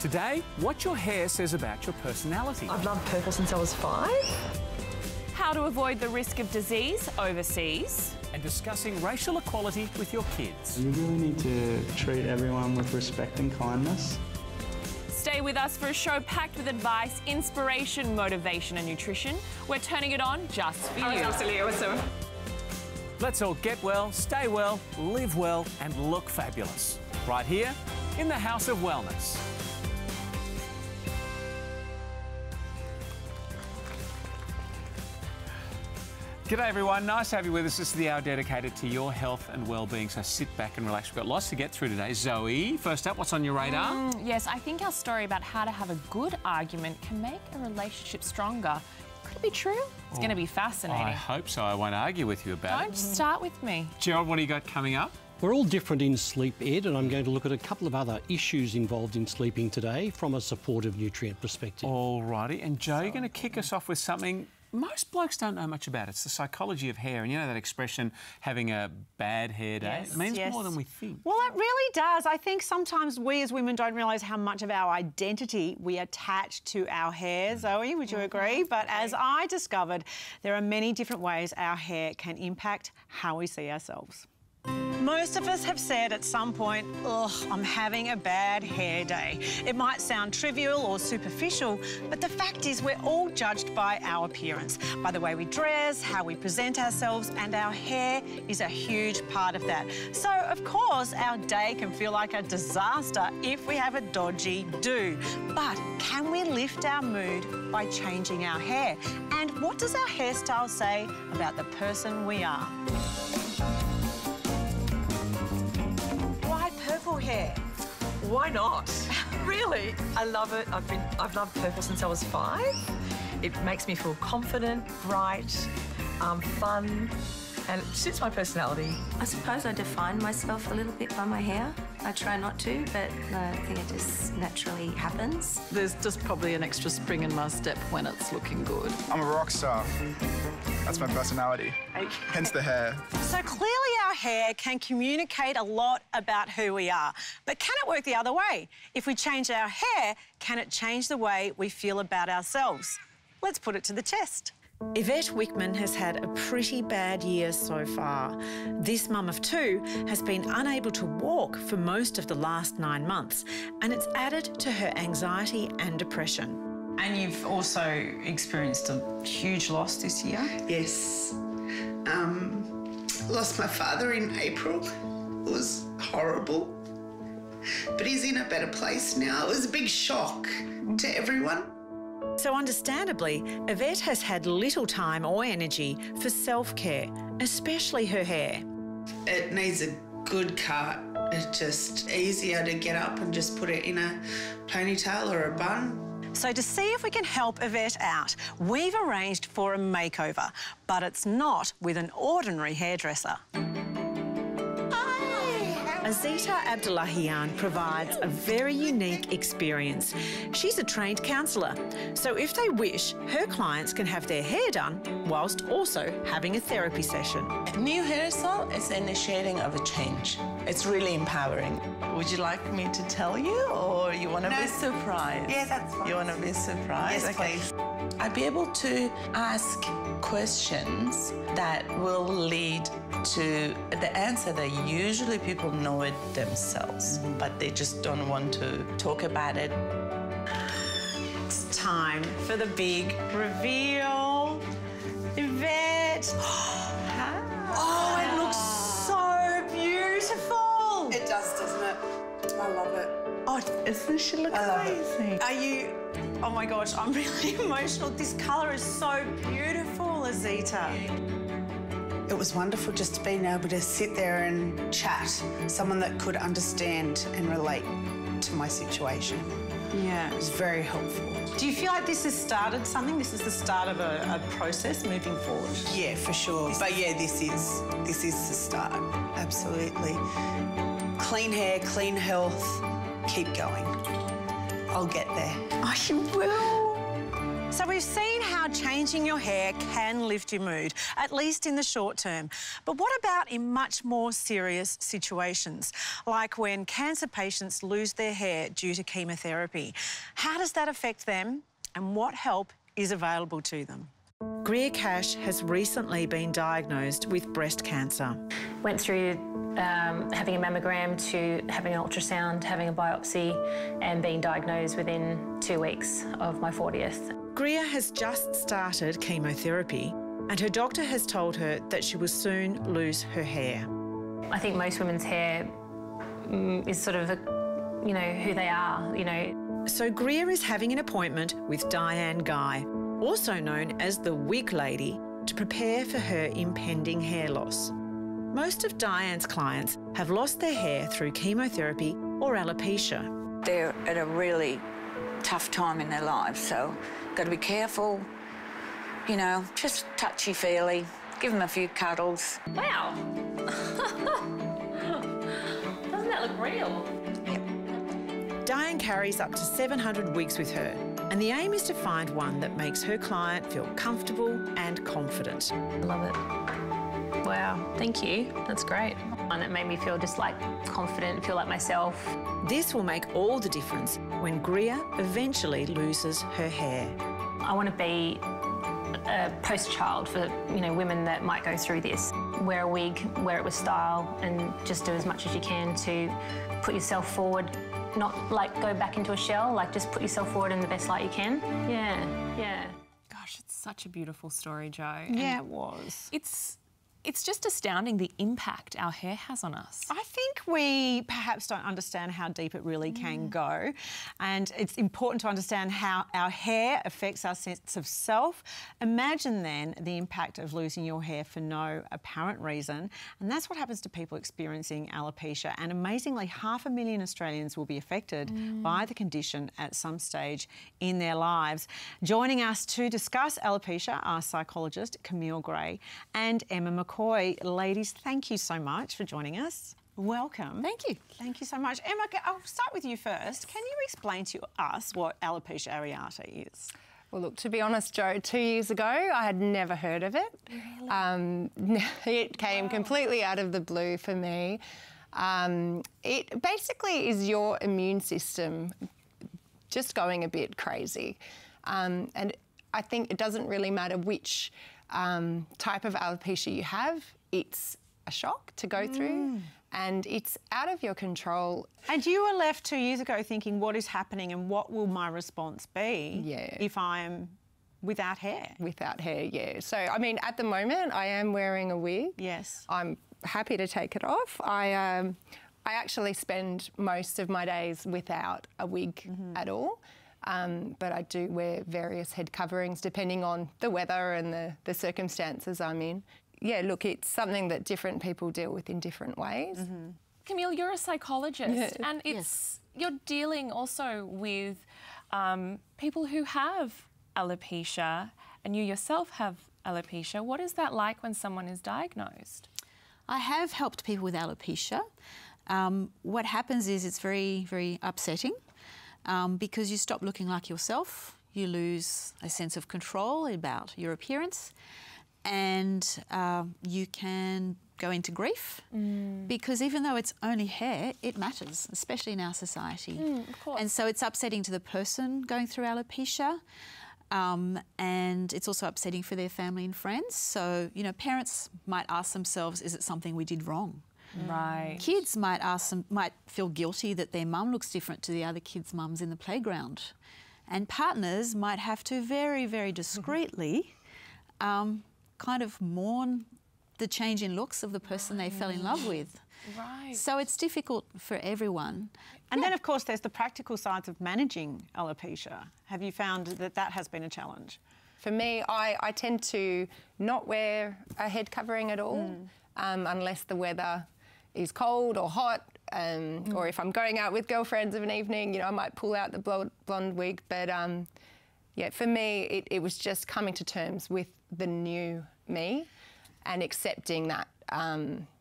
Today, what your hair says about your personality. I've loved purple since I was 5. How to avoid the risk of disease overseas. And discussing racial equality with your kids. You really need to treat everyone with respect and kindness. Stay with us for a show packed with advice, inspiration, motivation and nutrition. We're turning it on just for you. Absolutely awesome. Let's all get well, stay well, live well and look fabulous. Right here in the House of Wellness. G'day everyone, nice to have you with us. This is the hour dedicated to your health and well-being, so sit back and relax. We've got lots to get through today. Zoe, first up, what's on your radar? Yes, I think our story about how to have a good argument can make a relationship stronger. Could it be true? It's going to be fascinating. I hope so. I won't argue with you about it. Don't start with me. Gerald, what do you got coming up? We're all different in sleep, Ed, and I'm going to look at a couple of other issues involved in sleeping today from a supportive nutrient perspective. All righty. And Jo, you're going to kick us off with something most blokes don't know much about. It's the psychology of hair. And you know that expression, having a bad hair day? Yes, it means more than we think. Well, it really does. I think sometimes we as women don't realise how much of our identity we attach to our hair. Zoe, would you agree? But as I discovered, there are many different ways our hair can impact how we see ourselves. Most of us have said at some point, ugh, I'm having a bad hair day. It might sound trivial or superficial, but the fact is we're all judged by our appearance, by the way we dress, how we present ourselves, and our hair is a huge part of that. So, of course, our day can feel like a disaster if we have a dodgy do. But can we lift our mood by changing our hair? And what does our hairstyle say about the person we are? Purple hair. Why not? Really? I love it. I've loved purple since I was 5. It makes me feel confident, bright, fun, and it suits my personality. I suppose I define myself a little bit by my hair. I try not to, but I think it just naturally happens. There's just probably an extra spring in my step when it's looking good. I'm a rock star. That's my personality, hence the hair. So clearly our hair can communicate a lot about who we are. But can it work the other way? If we change our hair, can it change the way we feel about ourselves? Let's put it to the test. Yvette Wickman has had a pretty bad year so far. This mum of 2 has been unable to walk for most of the last 9 months, and it's added to her anxiety and depression. And you've also experienced a huge loss this year? Yes. Lost my father in April. It was horrible. But he's in a better place now. It was a big shock to everyone. So understandably, Yvette has had little time or energy for self-care, especially her hair. It needs a good cut. It's just easier to get up and just put it in a ponytail or a bun. So to see if we can help Yvette out, we've arranged for a makeover, but it's not with an ordinary hairdresser. Azita Abdullahian provides a very unique experience. She's a trained counsellor, so if they wish, her clients can have their hair done whilst also having a therapy session. New hairstyle is initiating of a change. It's really empowering. Would you like me to tell you, or you want to be surprised? Yeah, that's fine. You want to be surprised? Yes, please. I'd be able to ask questions that will lead to the answer that usually people know it themselves, but they just don't want to talk about it. It's time for the big reveal. Yvette. Oh, it looks so beautiful. It does, doesn't it? I love it. Oh, Isn't she look amazing? are you... Oh, my gosh, I'm really emotional. This colour is so beautiful, Azita. It was wonderful just to being able to sit there and chat. Someone that could understand and relate to my situation. Yeah. It was very helpful. Do you feel like this has started something? This is the start of a process moving forward? Yeah, for sure. But yeah, this is the start. Absolutely. Clean hair, clean health. Keep going. I'll get there. Oh, you will. So we've seen how changing your hair can lift your mood, at least in the short term. But what about in much more serious situations, like when cancer patients lose their hair due to chemotherapy? How does that affect them, and what help is available to them? Greer Cash has recently been diagnosed with breast cancer. Went through having a mammogram to having an ultrasound, having a biopsy, and being diagnosed within 2 weeks of my 40th. Greer has just started chemotherapy, and her doctor has told her that she will soon lose her hair. I think most women's hair is sort of, who they are, So Greer is having an appointment with Diane Guy, also known as the wig lady, to prepare for her impending hair loss. Most of Diane's clients have lost their hair through chemotherapy or alopecia. They're at a really tough time in their lives, so got to be careful, just touchy-feely, give them a few cuddles. Wow. Doesn't that look real? Yep. Diane carries up to 700 wigs with her, and the aim is to find one that makes her client feel comfortable and confident. Love it. Wow, thank you. That's great. And it made me feel just like confident, feel like myself. This will make all the difference when Greer eventually loses her hair. I want to be a poster child for, women that might go through this. Wear a wig, wear it with style, and just do as much as you can to put yourself forward. Not like go back into a shell, like just put yourself forward in the best light you can. Yeah. Gosh, it's such a beautiful story, Jo. Yeah, it was. It's just astounding the impact our hair has on us. I think we perhaps don't understand how deep it really can go, and it's important to understand how our hair affects our sense of self. Imagine then the impact of losing your hair for no apparent reason, and that's what happens to people experiencing alopecia, and amazingly 500,000 Australians will be affected by the condition at some stage in their lives. Joining us to discuss alopecia are psychologist Camille Gray and Emma McCoy. Ladies, thank you so much for joining us. Welcome. Thank you. Thank you so much. Emma, I'll start with you first. Can you explain to us what alopecia areata is? Well, look, to be honest, Jo, 2 years ago, I had never heard of it. Really? It came completely out of the blue for me. It basically is your immune system just going a bit crazy. And I think it doesn't really matter which type of alopecia you have, it's a shock to go through and it's out of your control. And you were left 2 years ago thinking, what is happening and what will my response be if I am without hair? Without hair, yeah. So, I mean, at the moment, I am wearing a wig. Yes. I'm happy to take it off. I actually spend most of my days without a wig at all. But I do wear various head coverings depending on the weather and the circumstances I'm in. Yeah, look, it's something that different people deal with in different ways. Camille, you're a psychologist and you're dealing also with people who have alopecia, and you yourself have alopecia. What is that like when someone is diagnosed? I have helped people with alopecia. What happens is it's very, very upsetting. Because you stop looking like yourself, you lose a sense of control about your appearance, and you can go into grief because even though it's only hair, it matters, especially in our society. Of course. And so it's upsetting to the person going through alopecia, and it's also upsetting for their family and friends. So, parents might ask themselves, is it something we did wrong? Right. Kids might feel guilty that their mum looks different to the other kids' mums in the playground. And partners might have to very, very discreetly kind of mourn the change in looks of the person they fell in love with. Right. So it's difficult for everyone. And then, of course, there's the practical sides of managing alopecia. Have you found that that has been a challenge? For me, I tend to not wear a head covering at all unless the weather is cold or hot, or if I'm going out with girlfriends of an evening, I might pull out the blonde wig. But yeah, for me, it was just coming to terms with the new me and accepting that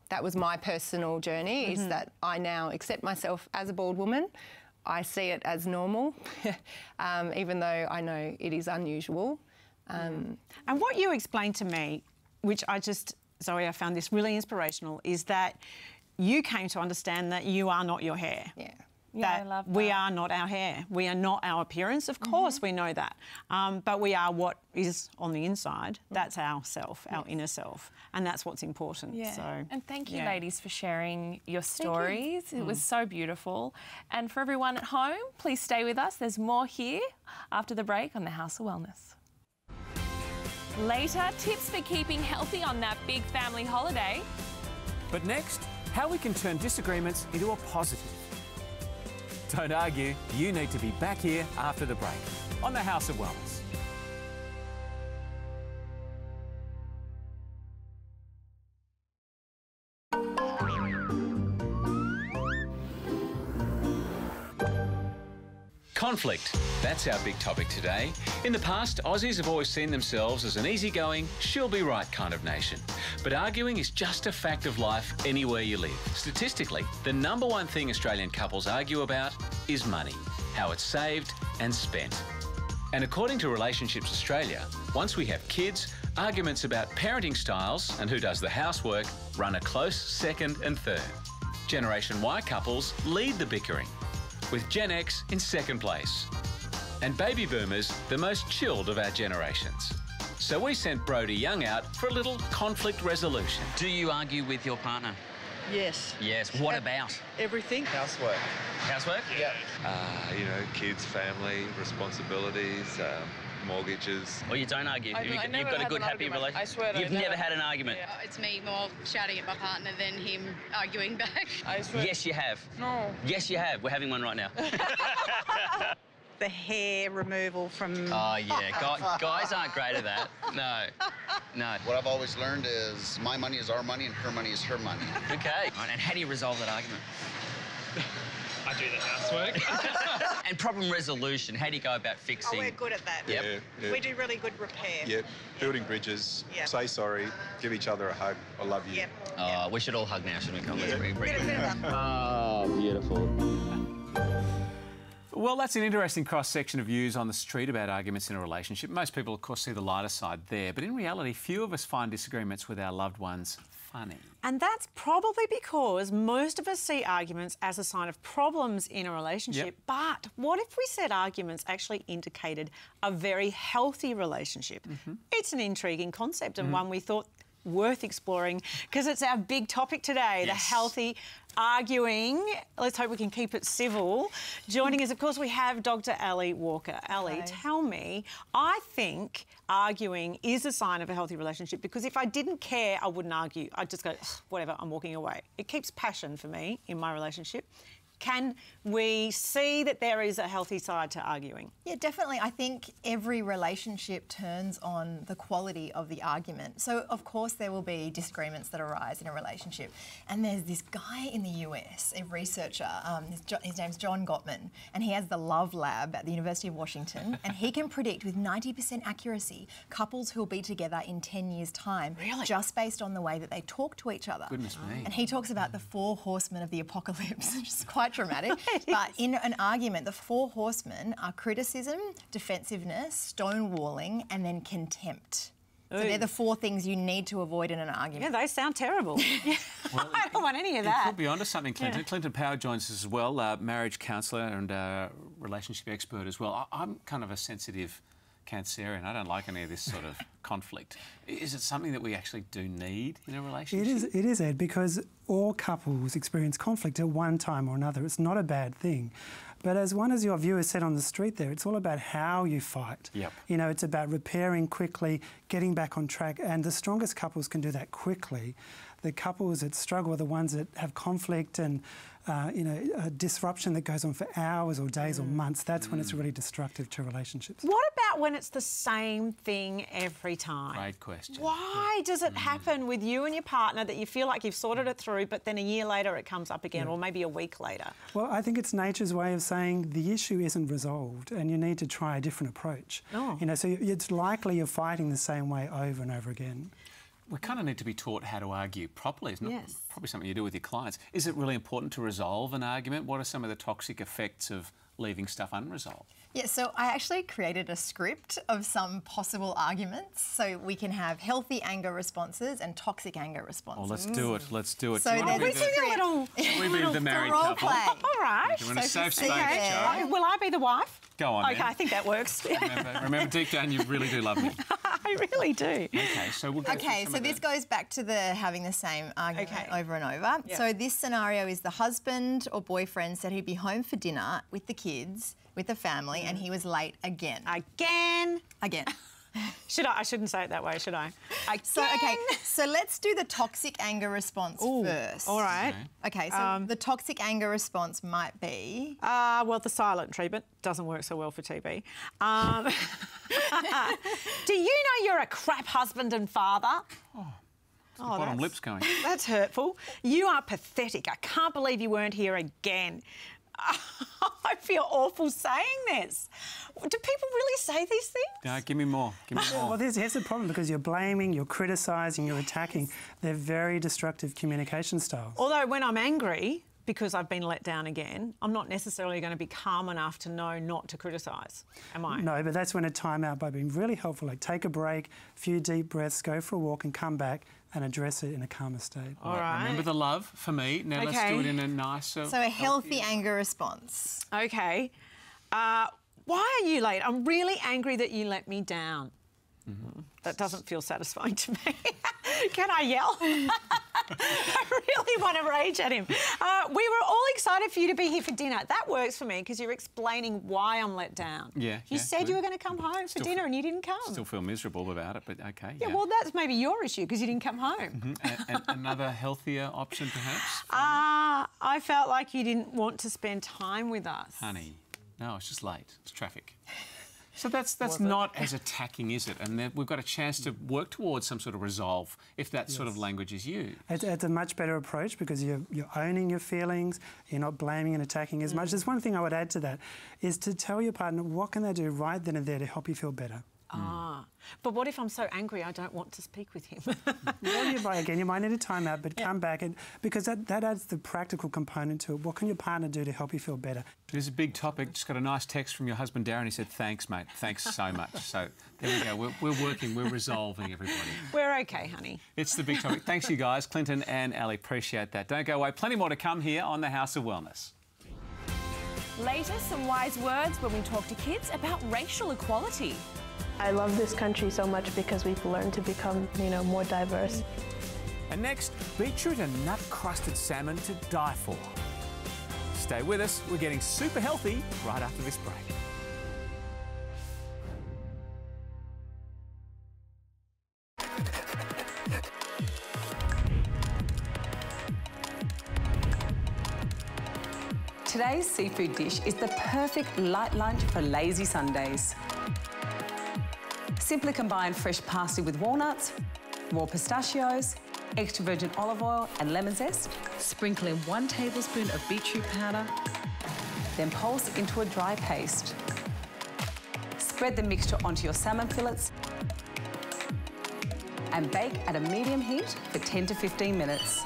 that was my personal journey, is that I now accept myself as a bald woman. I see it as normal, even though I know it is unusual. And what you explained to me, which Zoe, I found this really inspirational, is that you came to understand that you are not your hair. Yeah. That I love that. we are not our hair. We are not our appearance. Of course, we know that. But we are what is on the inside. That's our self, our inner self. And that's what's important. Yeah. So, and thank you, ladies, for sharing your stories. It was so beautiful. And for everyone at home, please stay with us. There's more here after the break on the House of Wellness. Later, tips for keeping healthy on that big family holiday. But next, how we can turn disagreements into a positive. Don't argue, you need to be back here after the break on the House of Wellness. Conflict. That's our big topic today. In the past, Aussies have always seen themselves as an easygoing, she'll-be-right kind of nation. But arguing is just a fact of life anywhere you live. Statistically, the #1 thing Australian couples argue about is money, how it's saved and spent. And according to Relationships Australia, once we have kids, arguments about parenting styles and who does the housework run a close second and third. Generation Y couples lead the bickering, with Gen X in second place. And baby boomers, the most chilled of our generations. So we sent Brodie Young out for a little conflict resolution. Do you argue with your partner? Yes. Yes. What about? Everything. Housework. Housework? Yeah. You know, kids, family, responsibilities, mortgages. Well, you don't argue. I You've never got a had good, an happy argument. relationship. I swear You've never had an argument. Yeah, it's me more shouting at my partner than him arguing back. I swear. Yes, you have. No. Yes, you have. We're having one right now. The hair removal from... Oh, yeah. Guys aren't great at that. No. No. What I've always learned is my money is our money and her money is her money. Okay. And how do you resolve that argument? I do the housework. And problem resolution, how do you go about fixing... Oh, we're good at that. Yep. Yeah. We do really good repair. Yep. Building bridges, Yep. say sorry, give each other a hug, I love you. Yep. Oh, we should all hug now, shouldn't we? Come, let's bring Bit of that. Oh, beautiful. Well, that's an interesting cross-section of views on the street about arguments in a relationship. Most people, of course, see the lighter side there, but in reality, few of us find disagreements with our loved ones funny. And that's probably because most of us see arguments as a sign of problems in a relationship. Yep. But what if we said arguments actually indicated a very healthy relationship? It's an intriguing concept and one we thought worth exploring because it's our big topic today, the healthy arguing. Let's hope we can keep it civil. Joining us, of course, we have Dr. Ali Walker. Ali, tell me, I think arguing is a sign of a healthy relationship because if I didn't care, I wouldn't argue. I'd just go, whatever, I'm walking away. It keeps passion for me in my relationship. Can we see that there is a healthy side to arguing? Yeah, definitely. I think every relationship turns on the quality of the argument. So, of course, there will be disagreements that arise in a relationship. And there's this guy in the US, a researcher, his name's John Gottman, and he has the Love Lab at the University of Washington, and he can predict with 90% accuracy couples who will be together in 10 years' time, just based on the way that they talk to each other. Goodness me. And he talks about the 4 horsemen of the apocalypse, which is quite dramatic. But in an argument, the 4 horsemen are criticism, defensiveness, stonewalling, and then contempt. So they're the 4 things you need to avoid in an argument. Yeah, they sound terrible. Well, I don't want any of that. It could be onto something, Clinton. Clinton Power joins us as well, marriage counsellor and relationship expert as well. I'm kind of a sensitive Cancerian. I don't like any of this sort of conflict. Is it something that we actually do need in a relationship? It is, Ed, because all couples experience conflict at one time or another. It's not a bad thing. But as one of your viewers said on the street there, it's all about how you fight. Yep. You know, it's about repairing quickly, getting back on track, and the strongest couples can do that quickly. The couples that struggle are the ones that have conflict and, you know, a disruption that goes on for hours or days or months. That's when it's really destructive to relationships. What about when it's the same thing every time? Great question. Why does it happen with you and your partner that you feel like you've sorted it through, but then a year later it comes up again, or maybe a week later? Well, I think it's nature's way of saying the issue isn't resolved and you need to try a different approach. You know, so it's likely you're fighting the same way over and over again. we kind of need to be taught how to argue properly. It's not probably something you do with your clients. Is it really important to resolve an argument? What are some of the toxic effects of leaving stuff unresolved? Yeah, so I actually created a script of some possible arguments so we can have healthy anger responses and toxic anger responses. Oh, let's do it. Let's do it. So we we be the married role couple. play. All right. You're in a safe space, Jo. Will I be the wife? Go on, Okay, then. I think that works. Remember, deep down, you really do love me. I really do. Okay, so we'll go Okay, so this goes back to the having the same argument over and over. Yep. So this scenario is the husband or boyfriend said he'd be home for dinner with the kids, with the family, and he was late again. Again. I shouldn't say it that way, should I? So let's do the toxic anger response first. All right. Okay, so the toxic anger response might be... well, the silent treatment doesn't work so well for TB. Do you know you're a crap husband and father? The bottom lip's going. That's hurtful. You are pathetic. I can't believe you weren't here again. I feel awful saying this. Do people really say these things? No, give me more. Give me more. Well, here's the problem, because you're blaming, you're criticising, you're attacking. They're very destructive communication styles. Although when I'm angry, because I've been let down again, I'm not necessarily going to be calm enough to know not to criticise, am I? No, but that's when a timeout by being really helpful, like take a break, a few deep breaths, go for a walk and come back and address it in a calmer state. All right. Remember the love for me. Now let's do it in a nicer... So a healthy anger response. Okay. Why are you late? I'm really angry that you let me down. That doesn't feel satisfying to me. Can I yell? I really want to rage at him. We were all excited for you to be here for dinner. That works for me because you're explaining why I'm let down. You said you were going to come home for dinner and you didn't come. Still feel miserable about it, but okay. Yeah, well, that's maybe your issue because you didn't come home. And another healthier option, perhaps? I felt like you didn't want to spend time with us. Honey, no, it's just late. It's traffic. So that's not as attacking, is it? And we've got a chance to work towards some sort of resolve if that sort of language is used. It's a much better approach because you're owning your feelings, you're not blaming and attacking as much. There's one thing I would add to that, is to tell your partner what can they do right then and there to help you feel better. But what if I'm so angry I don't want to speak with him? Well, you might need a timeout, but come back, because that adds the practical component to it. What can your partner do to help you feel better? It is a big topic. Just got a nice text from your husband, Darren. He said, thanks, mate. Thanks so much. So there we go. We're working. We're resolving, everybody. We're okay, honey. It's the big topic. Thanks, you guys. Clinton and Ali, appreciate that. Don't go away. Plenty more to come here on the House of Wellness. Later, some wise words when we talk to kids about racial equality. I love this country so much because we've learned to become, more diverse. And next, beetroot and nut-crusted salmon to die for. Stay with us. We're getting super healthy right after this break. Today's seafood dish is the perfect light lunch for lazy Sundays. Simply combine fresh parsley with walnuts, raw pistachios, extra virgin olive oil and lemon zest. Sprinkle in 1 tablespoon of beetroot powder, then pulse into a dry paste. Spread the mixture onto your salmon fillets and bake at a medium heat for 10 to 15 minutes.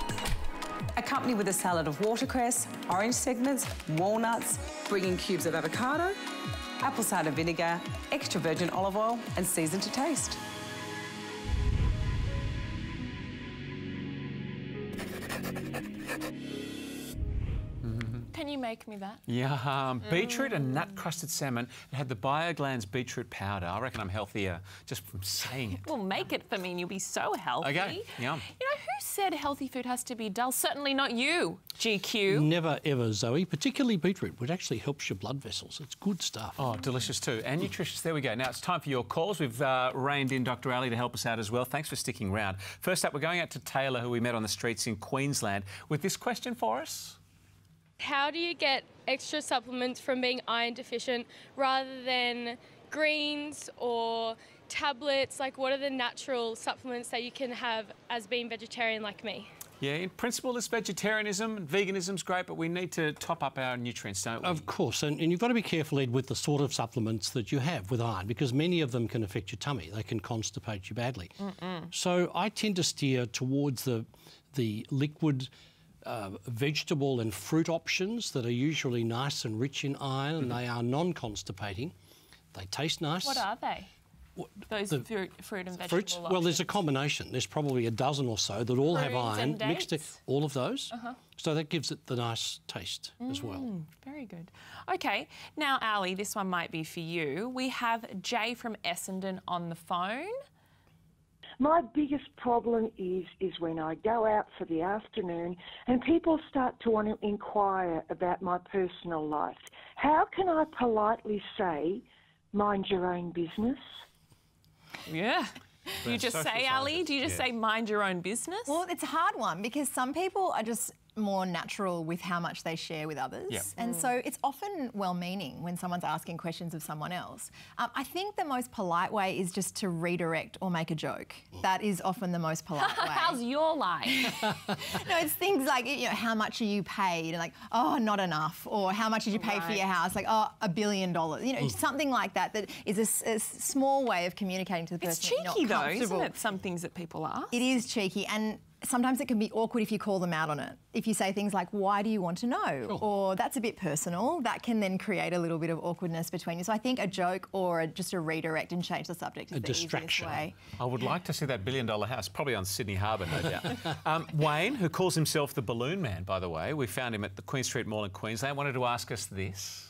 Accompany with a salad of watercress, orange segments, walnuts, bring in cubes of avocado, apple cider vinegar, extra virgin olive oil and season to taste. Can you make me that? Yeah, beetroot and nut-crusted salmon. It had the BioGlands beetroot powder. I reckon I'm healthier just from saying it. Well, make it for me and you'll be so healthy. Okay, yum. Who said healthy food has to be dull? Certainly not you, GQ. Never ever, Zoe, particularly beetroot, which actually helps your blood vessels. It's good stuff. Oh, delicious too. And nutritious. There we go. Now it's time for your calls. We've reined in Dr. Ali to help us out as well. Thanks for sticking around. First up, we're going out to Taylor, who we met on the streets in Queensland, with this question for us. How do you get extra supplements from being iron deficient rather than greens or tablets? Like, what are the natural supplements that you can have as being vegetarian like me? Yeah, in principle, this vegetarianism and veganism's great, but we need to top up our nutrients, don't we? Of course, and you've got to be careful, Ed, with the sort of supplements that you have with iron, because many of them can affect your tummy. They can constipate you badly. So I tend to steer towards the liquid vegetable and fruit options that are usually nice and rich in iron, and they are non-constipating. They taste nice. What are they? Those fruit and vegetable Fruits? Well, there's a combination. There's probably a dozen or so that all have iron mixed in. All of those. So that gives it the nice taste as well. Very good. OK, now, Ali, this one might be for you. We have Jay from Essendon on the phone. My biggest problem is when I go out for the afternoon and people start to want to inquire about my personal life. How can I politely say, mind your own business? Yeah. Do you just say, Ali? Do you just say, mind your own business? Well, it's a hard one because some people are just more natural with how much they share with others. Yep. And so it's often well-meaning when someone's asking questions of someone else. I think the most polite way is just to redirect or make a joke. That is often the most polite way. How's your life? No, it's things like, you know, how much are you paid? And like, oh, not enough. Or how much did you pay for your house? Like, oh, $1 billion. You know, something like that, that is a small way of communicating to the person. It's cheeky though, isn't it? Some things that people ask. It is cheeky, and sometimes it can be awkward if you call them out on it. If you say things like, why do you want to know? Or that's a bit personal, that can then create a little bit of awkwardness between you. So I think a joke or just a redirect and change the subject is the easiest way. I would like to see that $1 billion house, probably on Sydney Harbour, no doubt. Wayne, who calls himself the Balloon Man, by the way, we found him at the Queen Street Mall in Queensland, wanted to ask us this.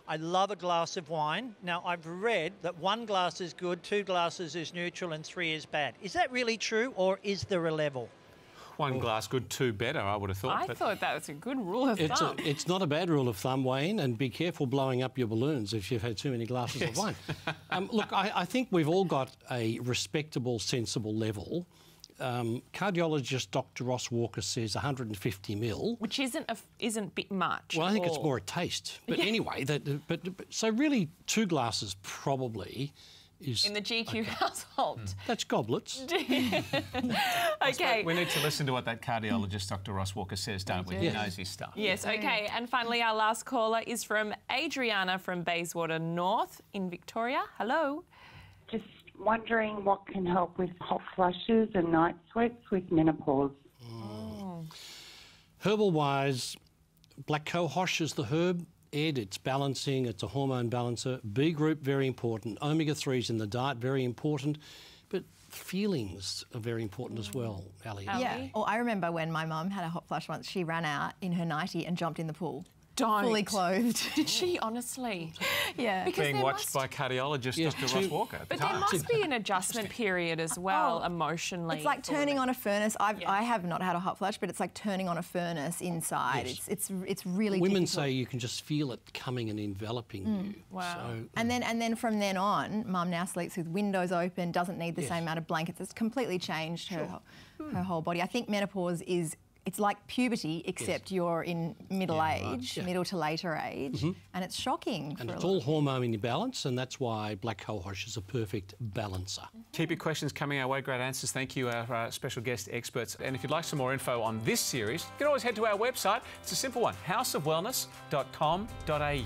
I love a glass of wine. Now, I've read that 1 glass is good, 2 glasses is neutral and 3 is bad. Is that really true, or is there a level? 1 glass good, 2 better, I would have thought. I thought that was a good rule of thumb. It's not a bad rule of thumb, Wayne, and be careful blowing up your balloons if you've had too many glasses of wine. Look, I think we've all got a respectable, sensible level. Cardiologist Dr. Ross Walker says 150 ml, which isn't a bit much. Well, I think it's more a taste. But anyway, so really 2 glasses probably is in the GQ household. That's goblets. Okay. We need to listen to what that cardiologist Dr. Ross Walker says, don't we? He knows his stuff. Yes. Okay. And finally, our last caller is from Adriana from Bayswater North in Victoria. Hello. Just wondering what can help with hot flushes and night sweats with menopause. Herbal-wise, black cohosh is the herb. Ed, it's balancing, it's a hormone balancer. B group, very important. Omega-3s in the diet, very important. But feelings are very important as well, Ali. Yeah. Well, I remember when my mum had a hot flush once, she ran out in her nightie and jumped in the pool. Don't. Fully clothed. Did she honestly? Yeah. Because being watched by cardiologist Dr. Ross Walker. But there must be an adjustment period as well, emotionally. It's like turning on a furnace. I have not had a hot flush, but it's like turning on a furnace inside. Yes. It's really Women difficult. say you can just feel it coming and enveloping you. Wow. So, and then from then on, Mum now sleeps with windows open, doesn't need the same amount of blankets. It's completely changed her whole body. I think menopause is... It's like puberty, except you're in middle age, middle to later age, and it's shocking. And it's all hormone imbalance, and that's why black cohosh is a perfect balancer. Keep your questions coming our way. Great answers. Thank you, our special guest experts. And if you'd like some more info on this series, you can always head to our website. It's a simple one, houseofwellness.com.au.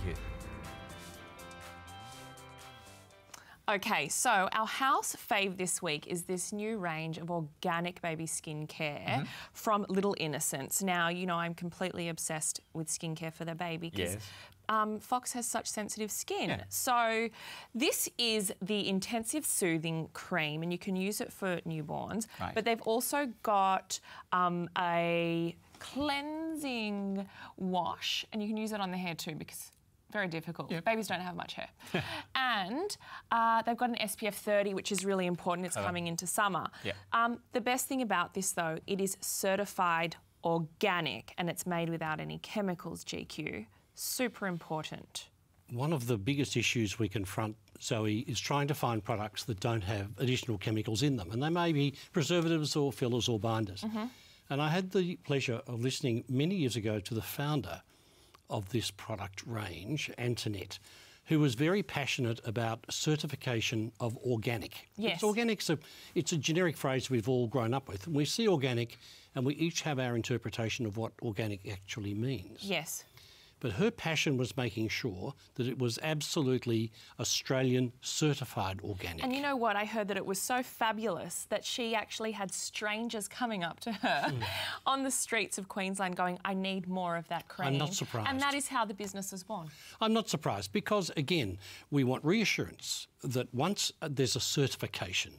Okay, so our house fave this week is this new range of organic baby skincare from Little Innocents. Now, you know, I'm completely obsessed with skincare for the baby because Fox has such sensitive skin. So this is the Intensive Soothing Cream, and you can use it for newborns. But they've also got a cleansing wash, and you can use it on the hair too because... very difficult. Babies don't have much hair. And they've got an SPF 30, which is really important. It's coming into summer. The best thing about this, though, it is certified organic and it's made without any chemicals, GQ. Super important. One of the biggest issues we confront, Zoe, is trying to find products that don't have additional chemicals in them. And they may be preservatives or fillers or binders. And I had the pleasure of listening many years ago to the founder of this product range, Antoinette, who was very passionate about certification of organic. Yes. It's organic, so it's a generic phrase we've all grown up with. We see organic and we each have our interpretation of what organic actually means. Yes. But her passion was making sure that it was absolutely Australian certified organic. And you know what? I heard that it was so fabulous that she actually had strangers coming up to her on the streets of Queensland going, I need more of that cream. I'm not surprised. And that is how the business was born. I'm not surprised because, again, we want reassurance that once there's a certification,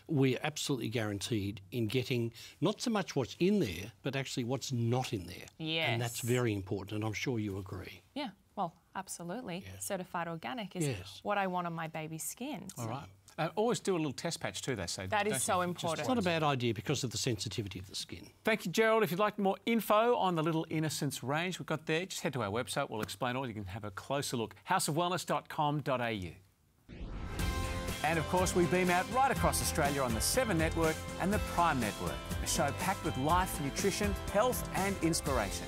we're absolutely guaranteed in getting not so much what's in there, but actually what's not in there. Yes. And that's very important, and I'm sure you agree. Yeah, well, absolutely. Certified organic is what I want on my baby's skin. All right. Always do a little test patch too, they say. That is so important. It's not a bad idea because of the sensitivity of the skin. Thank you, Gerald. If you'd like more info on the Little Innocence range we've got there, just head to our website. We'll explain all. You can have a closer look. houseofwellness.com.au. And, of course, we beam out right across Australia on the 7 Network and the Prime Network, a show packed with life, nutrition, health and inspiration.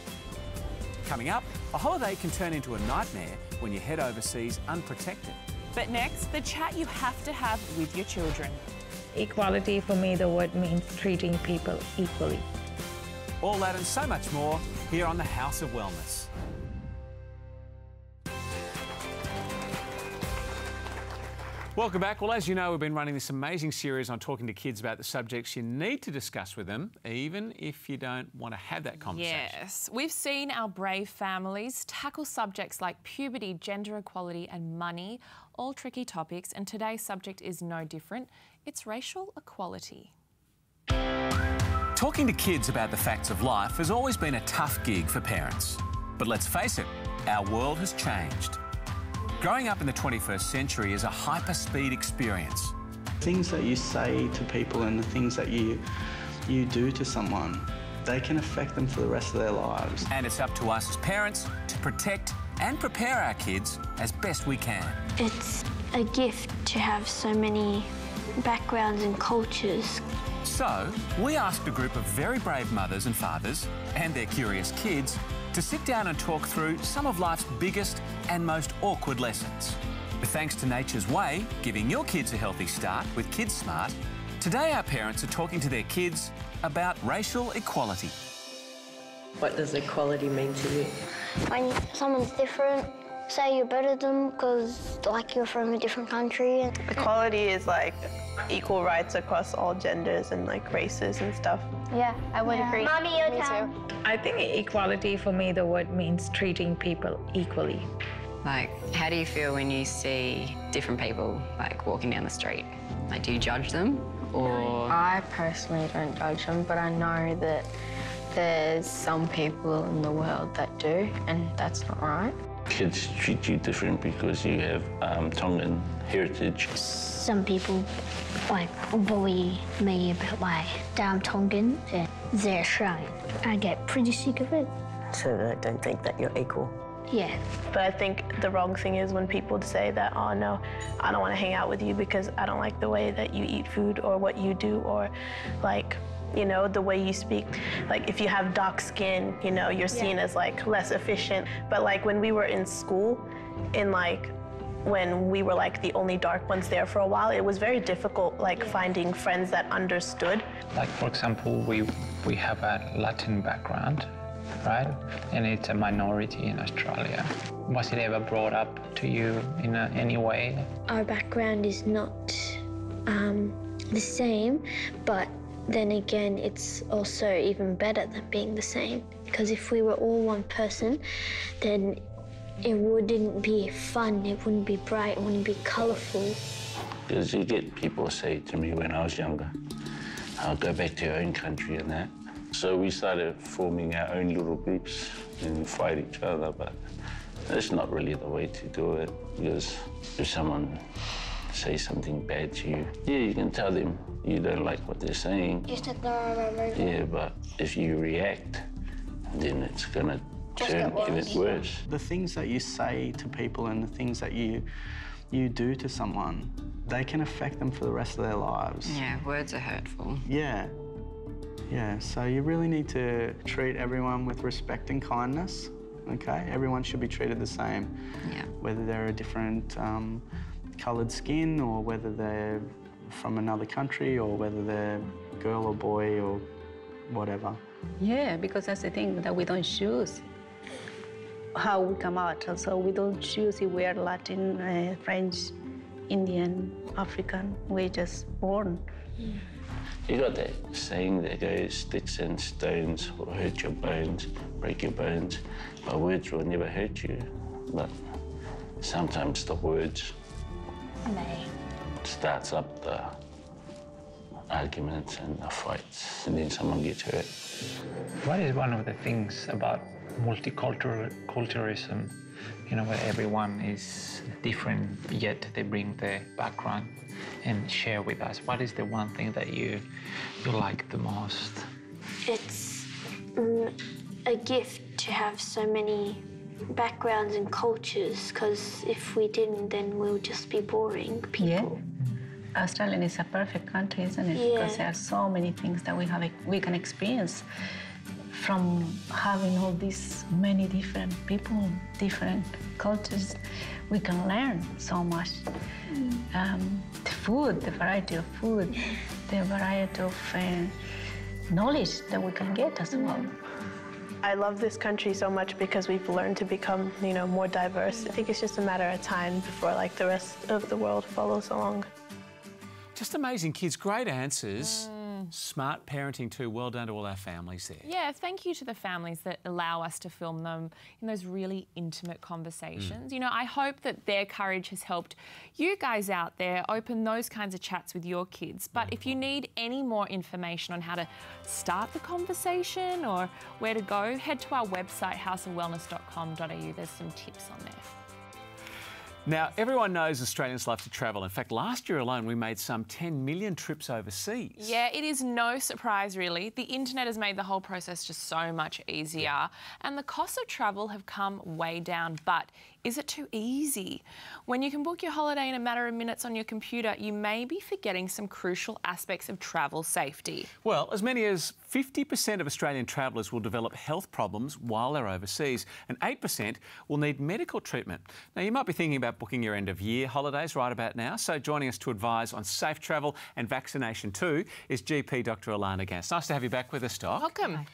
Coming up, a holiday can turn into a nightmare when you head overseas unprotected. But next, the chat you have to have with your children. Equality, for me, the word means treating people equally. All that and so much more here on the House of Wellness. Welcome back. Well, as you know, we've been running this amazing series on talking to kids about the subjects you need to discuss with them, even if you don't want to have that conversation. Yes. We've seen our brave families tackle subjects like puberty, gender equality and money, all tricky topics, and today's subject is no different. It's racial equality. Talking to kids about the facts of life has always been a tough gig for parents. But let's face it, our world has changed. Growing up in the 21st century is a hyper-speed experience. Things that you say to people and the things that you do to someone, they can affect them for the rest of their lives. And it's up to us as parents to protect and prepare our kids as best we can. It's a gift to have so many backgrounds and cultures. So, we asked a group of very brave mothers and fathers and their curious kids to sit down and talk through some of life's biggest and most awkward lessons. Thanks to Nature's Way, giving your kids a healthy start with Kids Smart, today our parents are talking to their kids about racial equality. What does equality mean to you? When someone's different, say you're better than them because like you're from a different country. Equality is like equal rights across all genders and like races and stuff. Yeah, I would agree. Mommy, your turn. I think equality, for me, the word means treating people equally. Like, how do you feel when you see different people, like, walking down the street? Like, do you judge them, or...? I personally don't judge them, but I know that there's some people in the world that do, and that's not right. Kids treat you different because you have Tongan heritage. Some people like bully me about my damn Tongan and they're Australian. I get pretty sick of it. So they don't think that you're equal? Yeah. But I think the wrong thing is when people say that, oh no, I don't want to hang out with you because I don't like the way that you eat food or what you do or like, you know, the way you speak. Like if you have dark skin, you know, you're seen as like less efficient. But like when we were in school, when we were like the only dark ones there for a while, it was very difficult like finding friends that understood. Like for example, we have a Latin background, right? And it's a minority in Australia. Was it ever brought up to you in any way? Our background is not the same, but then again, it's also even better than being the same. Because if we were all one person, then it wouldn't be fun, it wouldn't be bright, it wouldn't be colourful. Because you get people say to me when I was younger, I'll go back to your own country and that. So we started forming our own little groups and fight each other, but that's not really the way to do it. Because if someone says something bad to you, yeah, you can tell them you don't like what they're saying. Just ignore them. Yeah, but if you react, then it's gonna turn even worse. The things that you say to people and the things that you do to someone, they can affect them for the rest of their lives. Yeah, words are hurtful. Yeah. Yeah, so you really need to treat everyone with respect and kindness okay? Everyone should be treated the same. Yeah. Whether they're a different coloured skin or whether they're from another country or whether they're girl or boy or whatever. Yeah, because that's the thing, that we don't choose how we come out. So we don't choose if we are Latin, French, Indian, African. We're just born. You got that saying that goes, sticks and stones will hurt your bones, break your bones, but words will never hurt you. But sometimes the words starts up the arguments and the fights, and then someone gets hurt. What is one of the things about multiculturalism, you know, where everyone is different, yet they bring their background and share with us? What is the one thing that you like the most? It's a gift to have so many backgrounds and cultures, because if we didn't, then we'll just be boring people. Yeah. Australia is a perfect country, isn't it? Yeah. Because there are so many things that we can experience from having all these many different people, different cultures. We can learn so much. The food, the variety of food, the variety of knowledge that we can get as well. I love this country so much because we've learned to become, you know, more diverse. I think it's just a matter of time before, like, the rest of the world follows along. Just amazing kids, great answers. Smart parenting too. Well done to all our families there. Yeah, thank you to the families that allow us to film them in those really intimate conversations. You know, I hope that their courage has helped you guys out there open those kinds of chats with your kids. But if you need any more information on how to start the conversation or where to go, head to our website, houseofwellness.com.au. There's some tips on there. Now, everyone knows Australians love to travel. In fact, last year alone, we made some 10 million trips overseas. Yeah, it is no surprise, really. The internet has made the whole process just so much easier. And the costs of travel have come way down. But is it too easy? When you can book your holiday in a matter of minutes on your computer, you may be forgetting some crucial aspects of travel safety. Well, as many as 50% of Australian travellers will develop health problems while they're overseas, and 8% will need medical treatment. Now, you might be thinking about booking your end-of-year holidays right about now, so joining us to advise on safe travel and vaccination too is GP Dr Elana Gance. Nice to have you back with us, Doc. Welcome.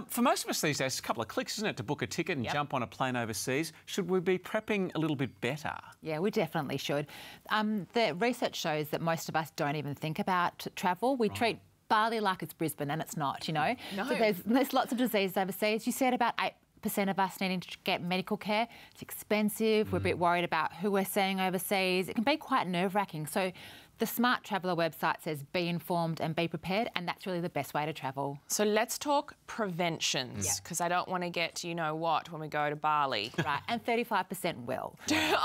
For most of us these days, it's a couple of clicks, isn't it, to book a ticket and jump on a plane overseas. Should we be prepping a little bit better? Yeah, we definitely should. The research shows that most of us don't even think about travel. We treat Bali like it's Brisbane, and it's not, you know. No. So there's lots of diseases overseas. You said about 8% of us needing to get medical care. It's expensive. We're a bit worried about who we're seeing overseas. It can be quite nerve-wracking. So the Smart Traveller website says be informed and be prepared, and that's really the best way to travel. So let's talk preventions, because I don't want to get to you-know-what when we go to Bali. Right, and 35% will. That's a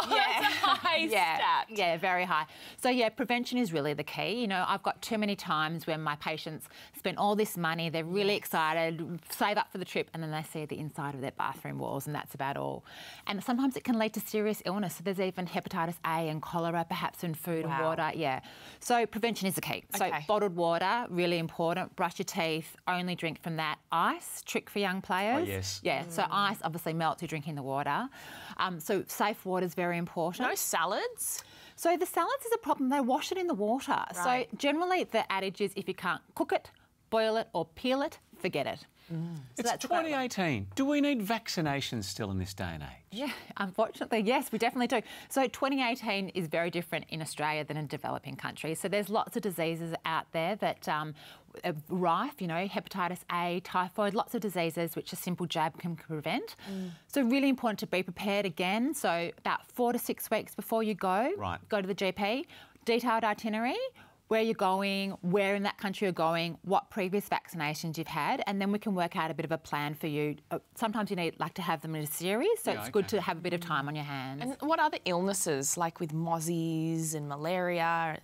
high stat. Yeah, very high. So, yeah, prevention is really the key. You know, I've got too many times when my patients spend all this money, they're really excited, save up for the trip, and then they see the inside of their bathroom walls, and that's about all. And sometimes it can lead to serious illness. So there's even hepatitis A and cholera, perhaps in food and water. Yeah. So prevention is the key. So bottled water, really important. Brush your teeth, only drink from that. Ice, trick for young players. Oh, yes. Yeah, so ice obviously melts, you're drinking the water. So safe water is very important. No salads? So the salads is a problem. They wash it in the water. Right. So generally the adage is if you can't cook it, boil it or peel it, forget it. So it's 2018. Do we need vaccinations still in this day and age? Yeah, unfortunately, yes, we definitely do. So 2018 is very different in Australia than in developing countries. So there's lots of diseases out there that are rife, you know, hepatitis A, typhoid, lots of diseases which a simple jab can prevent. So really important to be prepared again. So about 4 to 6 weeks before you go, go to the GP, detailed itinerary, where you're going, where in that country you're going, what previous vaccinations you've had, and then we can work out a bit of a plan for you. Sometimes you need to have them in a series, so it's good to have a bit of time on your hands. And what other illnesses, like with mozzies and malaria,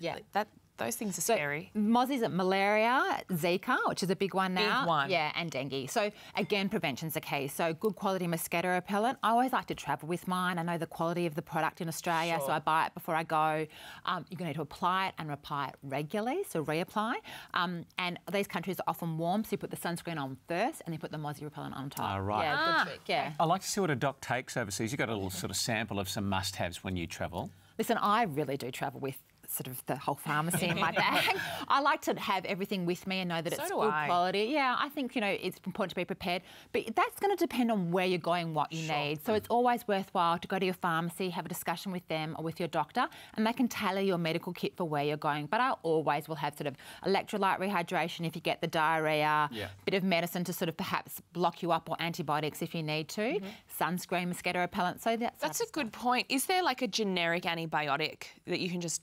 Those things are scary. Mozzies are malaria, Zika, which is a big one now. Big one. Yeah, and dengue. So again, prevention's the key. So good quality mosquito repellent. I always like to travel with mine. I know the quality of the product in Australia, so I buy it before I go. You're going to need to apply it and reapply it regularly, so reapply. And these countries are often warm, so you put the sunscreen on first and then put the Mozzie repellent on top. Right. Yeah, good trick, yeah. I like to see what a doc takes overseas. You've got a little sort of sample of some must-haves when you travel. Listen, I really do travel with sort of the whole pharmacy in my bag. I like to have everything with me and know that it's good quality. Yeah, I think, you know, it's important to be prepared, but that's going to depend on where you're going, what you need. So it's always worthwhile to go to your pharmacy, have a discussion with them or with your doctor, and they can tailor your medical kit for where you're going. But I always will have sort of electrolyte rehydration if you get the diarrhoea, bit of medicine to sort of perhaps block you up, or antibiotics if you need to, sunscreen, mosquito repellent. So that's a good point. Is there like a generic antibiotic that you can just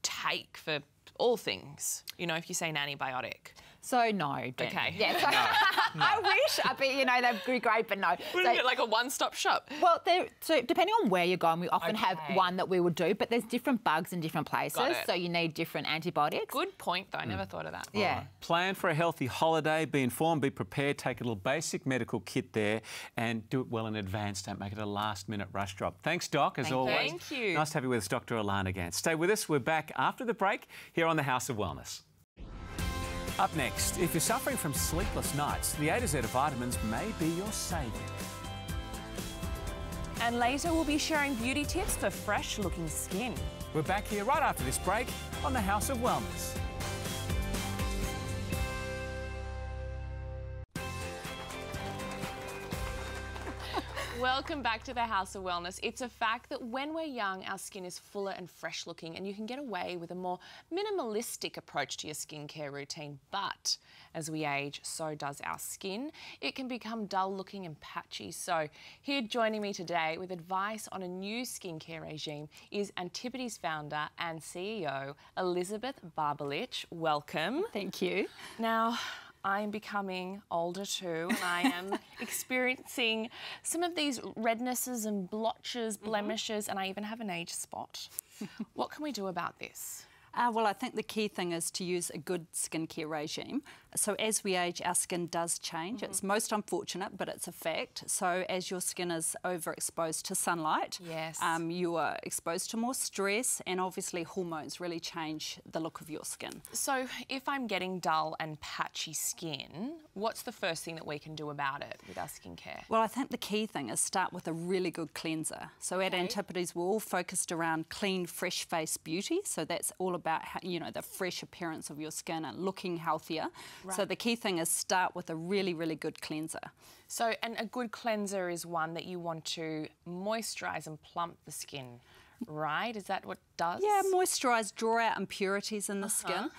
take for all things, you know, if you say an antibiotic? So no, okay. Yeah, so I wish, but you know, that'd be great, but no. Wouldn't it like a one-stop shop? Well, so depending on where you're going, we often have one that we would do, but there's different bugs in different places, so you need different antibiotics. Good point, though. I never thought of that. Yeah. Right. Plan for a healthy holiday. Be informed, be prepared. Take a little basic medical kit there, and do it well in advance. Don't make it a last-minute rush job. Thanks, Doc, as always. Thank you. Nice to have you with us, Dr. Elana Gance. Stay with us. We're back after the break here on the House of Wellness. Up next, if you're suffering from sleepless nights, the A to Z of vitamins may be your saviour. And later we'll be sharing beauty tips for fresh-looking skin. We're back here right after this break on the House of Wellness. Welcome back to the House of Wellness. It's a fact that when we're young, our skin is fuller and fresh looking, and you can get away with a more minimalistic approach to your skincare routine. But as we age, so does our skin. It can become dull looking and patchy. So here joining me today with advice on a new skincare regime is Antipodes founder and CEO, Elizabeth Barbalich. Welcome. Thank you. Now, I'm becoming older too, and I am experiencing some of these rednesses and blotches, blemishes, and I even have an age spot. What can we do about this? Well, I think the key thing is to use a good skincare regime. So as we age, our skin does change. It's most unfortunate, but it's a fact. So as your skin is overexposed to sunlight, you are exposed to more stress, and obviously hormones really change the look of your skin. So if I'm getting dull and patchy skin, what's the first thing that we can do about it with our skincare? Well, I think the key thing is start with a really good cleanser. So at Antipodes, we're all focused around clean, fresh face beauty. So that's all about, you know, the fresh appearance of your skin and looking healthier. Right. So the key thing is start with a really, really good cleanser. So, and a good cleanser is one that you want to moisturise and plump the skin, right? Is that what it does? Yeah, moisturise, draw out impurities in the skin,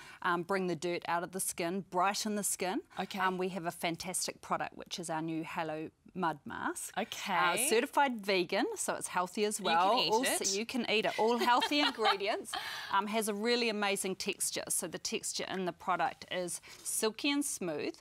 bring the dirt out of the skin, brighten the skin. Okay. We have a fantastic product, which is our new Halo Mud Mask. Okay. Certified vegan, so it's healthy as well. You can eat it. You can eat it. All healthy ingredients. Has a really amazing texture. So the texture in the product is silky and smooth.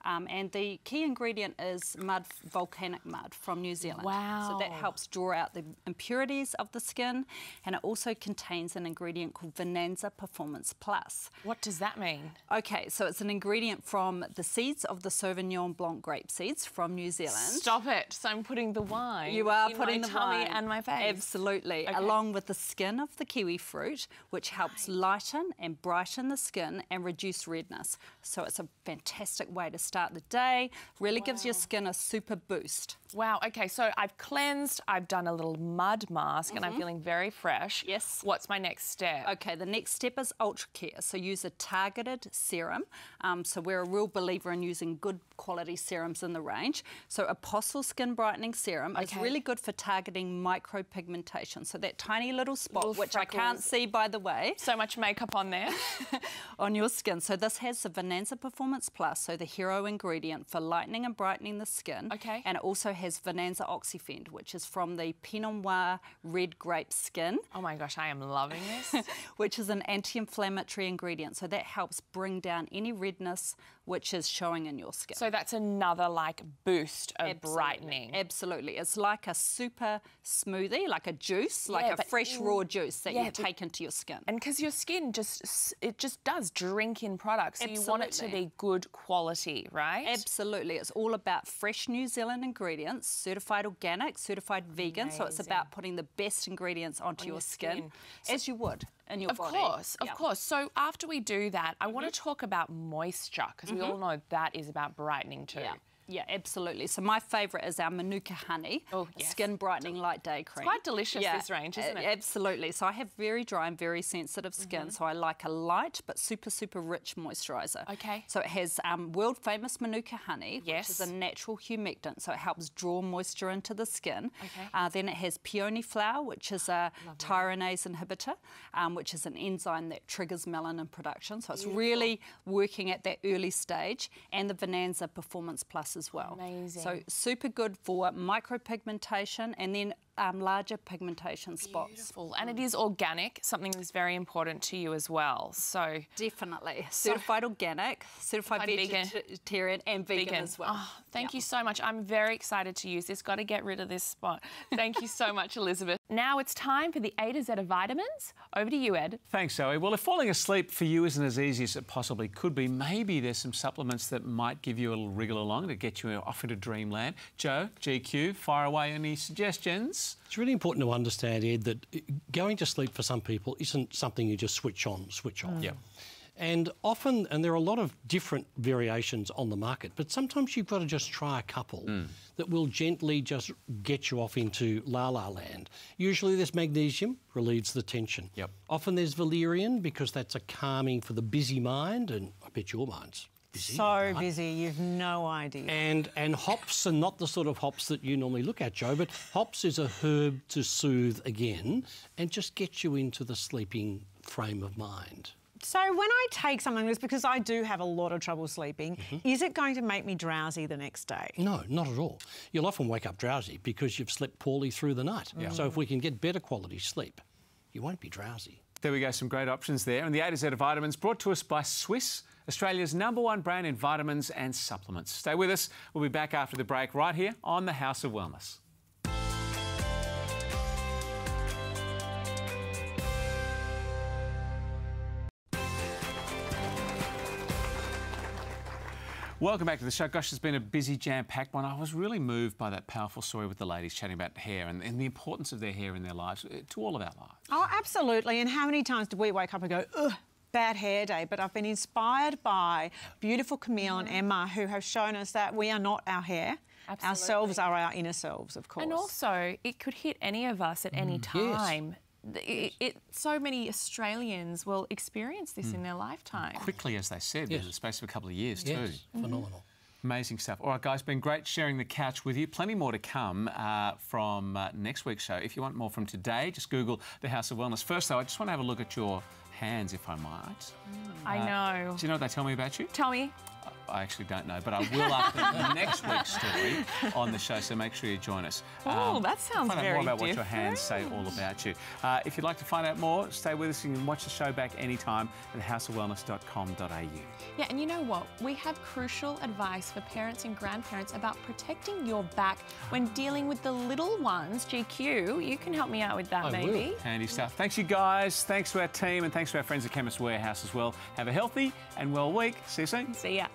And the key ingredient is mud, volcanic mud from New Zealand. Wow. So that helps draw out the impurities of the skin, and it also contains an ingredient called Bonanza Performance Plus. What does that mean? Okay, so it's an ingredient from the seeds of the Sauvignon Blanc grape seeds from New Zealand. Stop it. So I'm putting the wine You are in putting my the tummy wine. and my face. Absolutely. Okay. Along with the skin of the kiwi fruit, which helps lighten and brighten the skin and reduce redness. So it's a fantastic way to start the day. Really gives your skin a super boost. Wow, okay, so I've cleansed, I've done a little mud mask, and I'm feeling very fresh. Yes. What's my next step? Okay, the next step is Ultra Care. So use a targeted serum. So we're a real believer in using good quality serums in the range. So Apostle Skin Brightening Serum is really good for targeting micropigmentation. So that tiny little spot, which I can't see by the way. So much makeup on there. on your skin. So this has the Bonanza Performance Plus, so the hero ingredient for lightening and brightening the skin. Okay. And it also has Bonanza Oxyfend, which is from the Pinot Noir red grape skin. Oh my gosh, I am loving this. Which is an anti-inflammatory ingredient. So that helps bring down any redness which is showing in your skin. So that's another like boost of brightening. Absolutely. It's like a super smoothie, like a juice, like a fresh raw juice that you take into your skin. And because your skin just does drink in products, so you want it to be good quality, right? Absolutely. It's all about fresh New Zealand ingredients, certified organic, certified vegan. So it's about putting the best ingredients onto your skin, as you would in your body. Of course. So after we do that, I want to talk about moisture, because we all know that is about brightening too. Yeah, absolutely. So my favourite is our Manuka Honey Skin Brightening Light Day Cream. It's quite delicious, this range, isn't it? Absolutely. So I have very dry and very sensitive skin, so I like a light but super, super rich moisturiser. Okay. So it has world famous Manuka Honey, which is a natural humectant, so it helps draw moisture into the skin. Okay. Then it has peony flower, which is a tyronase inhibitor, which is an enzyme that triggers melanin production. So it's really working at that early stage, and the Bonanza Performance Plus as well. Amazing. So super good for micropigmentation and then larger pigmentation spots. Beautiful. And it is organic, something that's very important to you as well. So definitely. Certified organic, certified vegetarian and vegan as well. Oh, thank you so much. I'm very excited to use this. Got to get rid of this spot. Thank you so much, Elizabeth. Now it's time for the A to Z of vitamins. Over to you, Ed. Thanks, Zoe. Well, if falling asleep for you isn't as easy as it possibly could be, maybe there's some supplements that might give you a little wriggle along to get you off into dreamland. Jo, GQ, fire away any suggestions? It's really important to understand, Ed, that going to sleep for some people isn't something you just switch on, switch off. Yeah. And often, and there are a lot of different variations on the market, but sometimes you've got to just try a couple that will gently just get you off into la-la land. Usually there's magnesium, relieves the tension. Yep. Often there's valerian, because that's a calming for the busy mind, and I bet your mind's busy. So busy, you've no idea. And hops are not the sort of hops that you normally look at, Jo, but hops is a herb to soothe again and just get you into the sleeping frame of mind. So when I take something, it's because I do have a lot of trouble sleeping, is it going to make me drowsy the next day? No, not at all. You'll often wake up drowsy because you've slept poorly through the night. So if we can get better quality sleep, you won't be drowsy. There we go, some great options there. And the A to Z of vitamins brought to us by Swiss, Australia's #1 brand in vitamins and supplements. Stay with us. We'll be back after the break right here on the House of Wellness. Welcome back to the show. Gosh, it's been a busy, jam-packed one. I was really moved by that powerful story with the ladies chatting about hair and the importance of their hair in their lives, to all of our lives. Oh, absolutely. And how many times do we wake up and go, ugh, bad hair day? But I've been inspired by beautiful Camille and Emma, who have shown us that we are not our hair. Absolutely. Ourselves are our inner selves, of course. And also, it could hit any of us at any time. So many Australians will experience this in their lifetime. Quickly, as they said, in the space of a couple of years too. Phenomenal. Amazing stuff. All right, guys, been great sharing the couch with you. Plenty more to come from next week's show. If you want more from today, just Google the House of Wellness. First, though, I just want to have a look at your hands, if I might. I know. Do you know what they tell me about you? Tell me. I actually don't know, but I will after next week's story on the show, so make sure you join us. Oh, that sounds find out very more about different. what your hands say all about you. If you'd like to find out more, stay with us. You can watch the show back anytime at houseofwellness.com.au. Yeah, and you know what? We have crucial advice for parents and grandparents about protecting your back when dealing with the little ones. GQ, you can help me out with that, maybe. Handy stuff. Thanks, you guys. Thanks to our team, and thanks to our friends at Chemist Warehouse as well. Have a healthy and well week. See you soon. See ya.